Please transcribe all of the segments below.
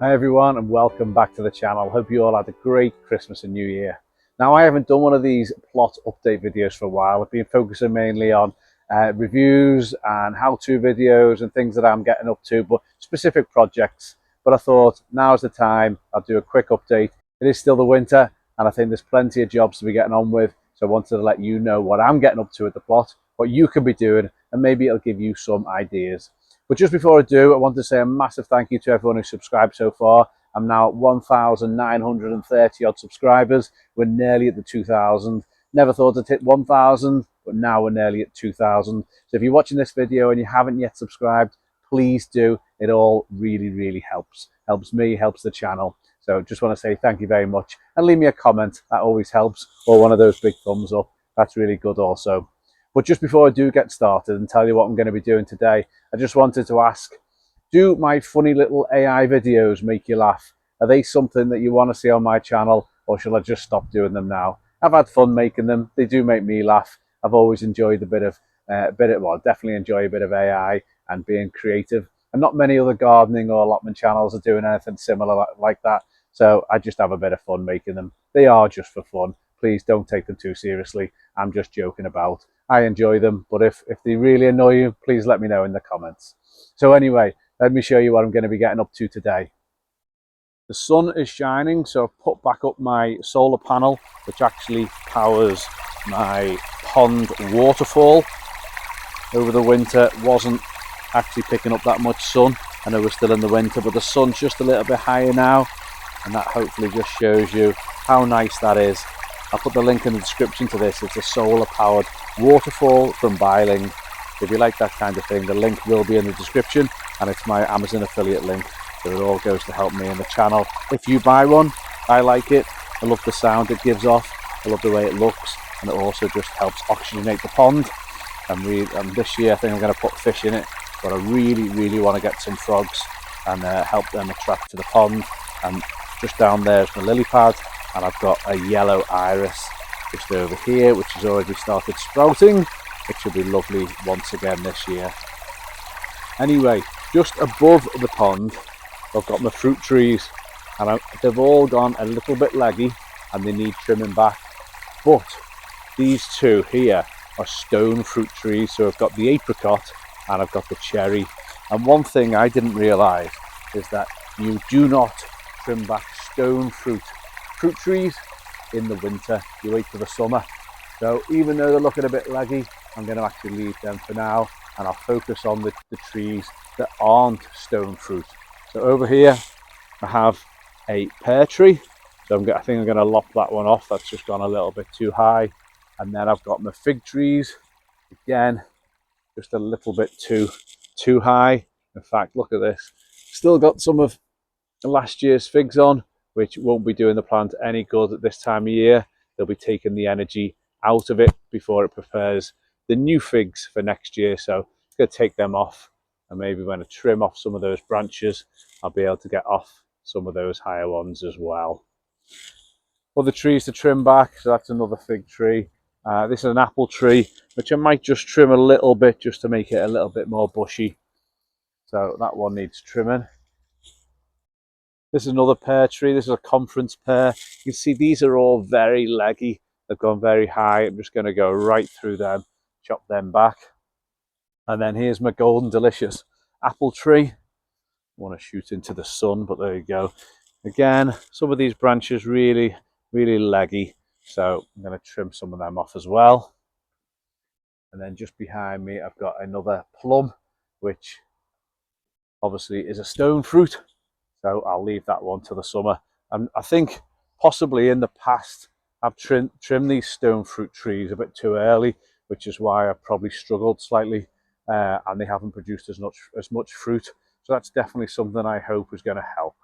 Hi everyone, and welcome back to the channel. Hope you all had a great Christmas and New Year. Now, I haven't done one of these plot update videos for a while. I've been focusing mainly on reviews and how-to videos and things that I'm getting up to, but specific projects. But I thought now's the time. I'll do a quick update. It is still the winter, and I think there's plenty of jobs to be getting on with. So I wanted to let you know what I'm getting up to at the plot, what you could be doing, and maybe it'll give you some ideas. But just before I do, I want to say a massive thank you to everyone who's subscribed so far. I'm now at 1,930 odd subscribers. We're nearly at the 2,000. Never thought I'd hit 1,000, but now we're nearly at 2,000. So if you're watching this video and you haven't yet subscribed, please do. It all really helps. Helps me, helps the channel. So just want to say thank you very much. And leave me a comment. That always helps. Or one of those big thumbs up. That's really good also. But just before I do get started and tell you what I'm going to be doing today, I just wanted to ask, do my funny little AI videos make you laugh? Are they something that you want to see on my channel, or shall I just stop doing them now? I've had fun making them. They do make me laugh. I've always enjoyed well, definitely enjoy a bit of AI and being creative. And not many other gardening or allotment channels are doing anything similar like that. So I just have a bit of fun making them. They are just for fun. Please don't take them too seriously. I'm just joking about. I enjoy them, but if they really annoy you, please let me know in the comments. So anyway, let me show you what I'm going to be getting up to today. The sun is shining, so I've put back up my solar panel, which actually powers my pond waterfall. Over the winter, it wasn't actually picking up that much sun. I know we're still in the winter, but the sun's just a little bit higher now, and that hopefully just shows you how nice that is. I'll put the link in the description to this. It's a solar powered waterfall from Biling. If you like that kind of thing, the link will be in the description, and it's my Amazon affiliate link, so it all goes to help me in the channel. If you buy one, I like it. I love the sound it gives off. I love the way it looks, and it also just helps oxygenate the pond. And this year I think I'm going to put fish in it, but I really want to get some frogs and help them attract to the pond. And just down there is my lily pad, and I've got a yellow iris just over here, which has already started sprouting. It should be lovely once again this year. Anyway, just above the pond, I've got my fruit trees, and they've all gone a little bit leggy, and they need trimming back. But these two here are stone fruit trees, so I've got the apricot and I've got the cherry. And one thing I didn't realise is that you do not trim back stone fruit trees in the winter. You wait for the summer. So even though they're looking a bit leggy, I'm going to actually leave them for now, and I'll focus on the trees that aren't stone fruit. So over here I have a pear tree, so I think I'm going to lop that one off. That's just gone a little bit too high. And then I've got my fig trees, again just a little bit too high. In fact, look at this, still got some of last year's figs on, which won't be doing the plant any good at this time of year. They'll be taking the energy out of it before it prepares the new figs for next year. So I'm going to take them off, and maybe when I trim off some of those branches, I'll be able to get off some of those higher ones as well. Other trees to trim back, so that's another fig tree. This is an apple tree, which I might just trim a little bit just to make it a little bit more bushy. So that one needs trimming. This is another pear tree. This is a conference pear. You can see these are all very leggy. They've gone very high. I'm just going to go right through them, chop them back. And then here's my golden delicious apple tree. I want to shoot into the sun, but there you go. Again, some of these branches really leggy. So I'm going to trim some of them off as well. And then just behind me, I've got another plum, which obviously is a stone fruit. So I'll leave that one to the summer. And I think possibly in the past I've trimmed these stone fruit trees a bit too early, which is why I've probably struggled slightly, and they haven't produced as much fruit. So that's definitely something I hope is going to help.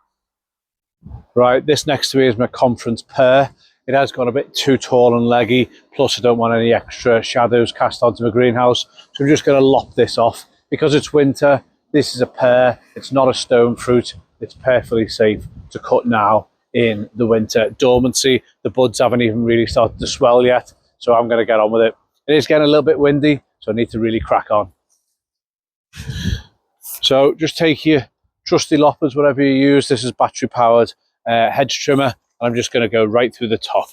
Right, this next to me is my conference pear. It has got a bit too tall and leggy, plus I don't want any extra shadows cast onto my greenhouse. So I'm just going to lop this off. Because it's winter, this is a pear, it's not a stone fruit. It's perfectly safe to cut now in the winter dormancy. The buds haven't even really started to swell yet, so I'm going to get on with it. It is getting a little bit windy, so I need to really crack on. So just take your trusty loppers, whatever you use. This is battery powered hedge trimmer, and I'm just going to go right through the top.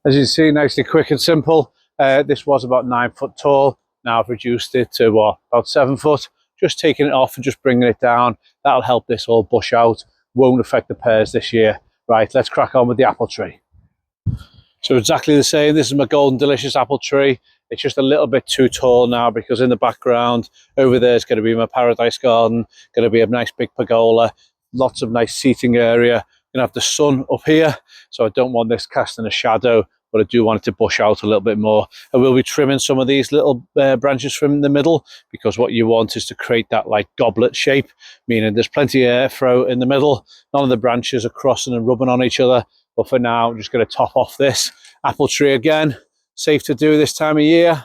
As you see, nicely quick and simple. This was about 9 foot tall. Now I've reduced it to what, about 7 foot. Just taking it off and just bringing it down. That'll help this all bush out. Won't affect the pears this year. Right, let's crack on with the apple tree. So exactly the same. This is my Golden Delicious apple tree. It's just a little bit too tall now because in the background over there is going to be my paradise garden. Going to be a nice big pergola. Lots of nice seating area. Going to have the sun up here, so I don't want this casting a shadow, but I do want it to bush out a little bit more. I will be trimming some of these little branches from the middle, because what you want is to create that like goblet shape, meaning there's plenty of airflow in the middle. None of the branches are crossing and rubbing on each other. But for now, I'm just going to top off this apple tree again. Safe to do this time of year.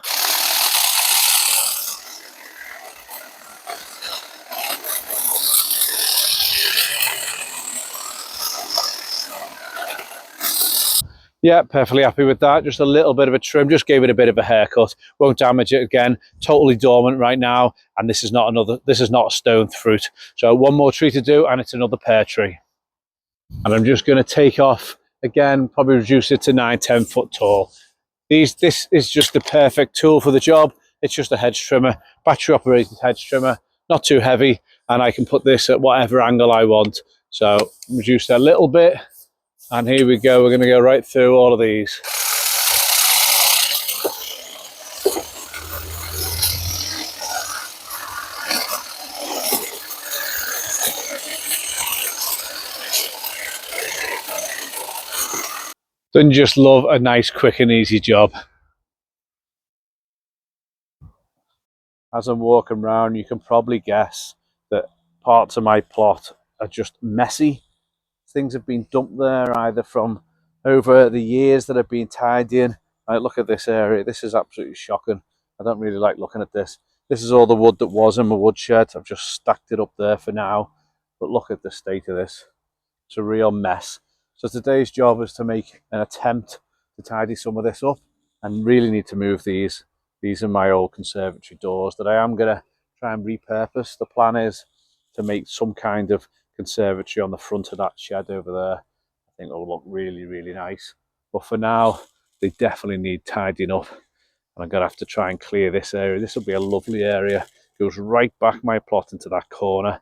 Yeah, perfectly happy with that. Just a little bit of a trim, just gave it a bit of a haircut. Won't damage it again. Totally dormant right now, and this is not a stone fruit. So one more tree to do, and it's another pear tree. And I'm just going to take off again, probably reduce it to 9-10 foot tall. This is just the perfect tool for the job. It's just a hedge trimmer, battery operated hedge trimmer, not too heavy, and I can put this at whatever angle I want. So reduce that a little bit. And here we go, we're going to go right through all of these. Don't you just love a nice, quick and easy job? As I'm walking around, you can probably guess that parts of my plot are just messy. Things have been dumped there either from over the years that have been tidying. Like, look at this area. This is absolutely shocking. I don't really like looking at this. This is all the wood that was in my woodshed. I've just stacked it up there for now. But look at the state of this. It's a real mess. So today's job is to make an attempt to tidy some of this up, and really need to move these. These are my old conservatory doors that I am going to try and repurpose. The plan is to make some kind of conservatory on the front of that shed over there. I think it will look really, really nice. But for now, they definitely need tidying up. And I'm going to have to try and clear this area. This will be a lovely area. It goes right back my plot into that corner.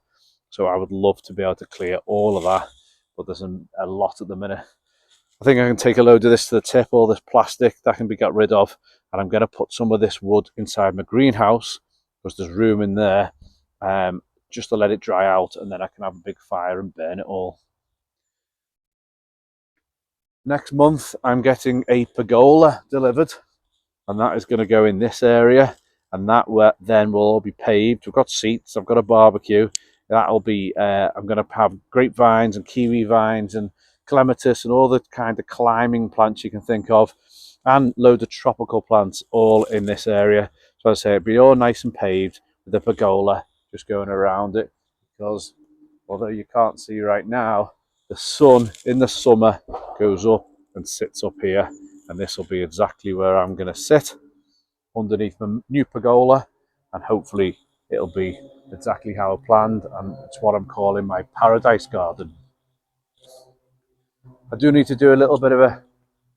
So I would love to be able to clear all of that. But there's a lot at the minute. I think I can take a load of this to the tip, all this plastic that can be got rid of. And I'm going to put some of this wood inside my greenhouse, because there's room in there, just to let it dry out, and then I can have a big fire and burn it all. Next month, I'm getting a pergola delivered, and that is going to go in this area, and that then will all be paved. We've got seats, I've got a barbecue. That'll be, I'm going to have grapevines and kiwi vines and clematis and all the kind of climbing plants you can think of, and loads of tropical plants all in this area. So I say it'll be all nice and paved with a pergola just going around it, because although you can't see right now, the sun in the summer goes up and sits up here, and this will be exactly where I'm going to sit underneath the new pergola, and hopefully it'll be exactly how I planned, and it's what I'm calling my paradise garden. I do need to do a little bit of a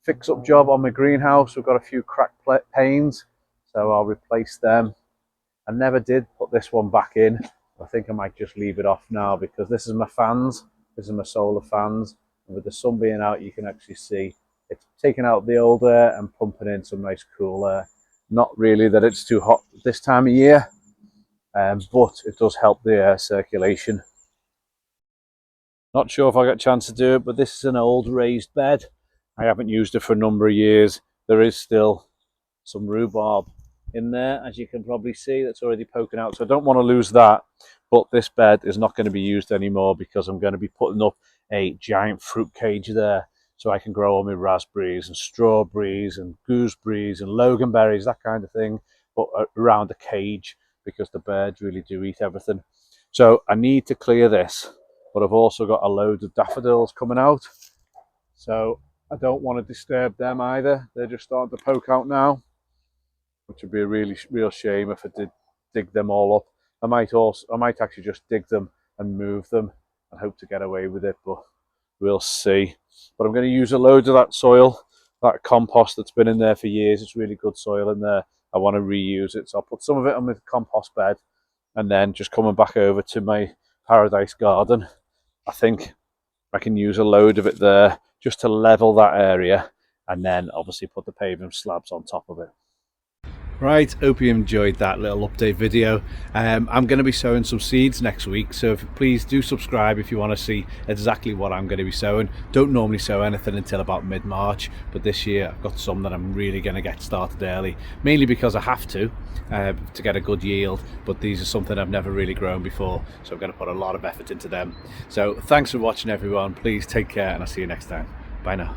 fix-up job on my greenhouse. We've got a few cracked panes, so I'll replace them. I never did put this one back in. I think I might just leave it off now, because this is my fans. This is my solar fans. And with the sun being out, you can actually see it's taking out the old air and pumping in some nice cool air. Not really that it's too hot this time of year, but it does help the air circulation. Not sure if I got a chance to do it, but this is an old raised bed. I haven't used it for a number of years. There is still some rhubarb in there, as you can probably see, that's already poking out. So I don't want to lose that, but this bed is not going to be used anymore, because I'm going to be putting up a giant fruit cage there, so I can grow all my raspberries and strawberries and gooseberries and loganberries, that kind of thing, but around a cage, because the birds really do eat everything. So I need to clear this. but I've also got a load of daffodils coming out, so I don't want to disturb them either. They're just starting to poke out now, which would be a real shame if I did dig them all up. I might actually just dig them and move them and hope to get away with it, but we'll see. But I'm going to use a load of that soil, that compost that's been in there for years. It's really good soil in there. I want to reuse it, so I'll put some of it on the compost bed, and then just coming back over to my paradise garden, I think I can use a load of it there just to level that area, and then obviously put the pavement slabs on top of it. Right, hope you enjoyed that little update video. I'm going to be sowing some seeds next week, so please do subscribe if you want to see exactly what I'm going to be sowing. Don't normally sow anything until about mid-March, but this year I've got some that I'm really going to get started early, mainly because I have to get a good yield, but these are something I've never really grown before, so I'm going to put a lot of effort into them. So thanks for watching everyone, please take care and I'll see you next time. Bye now.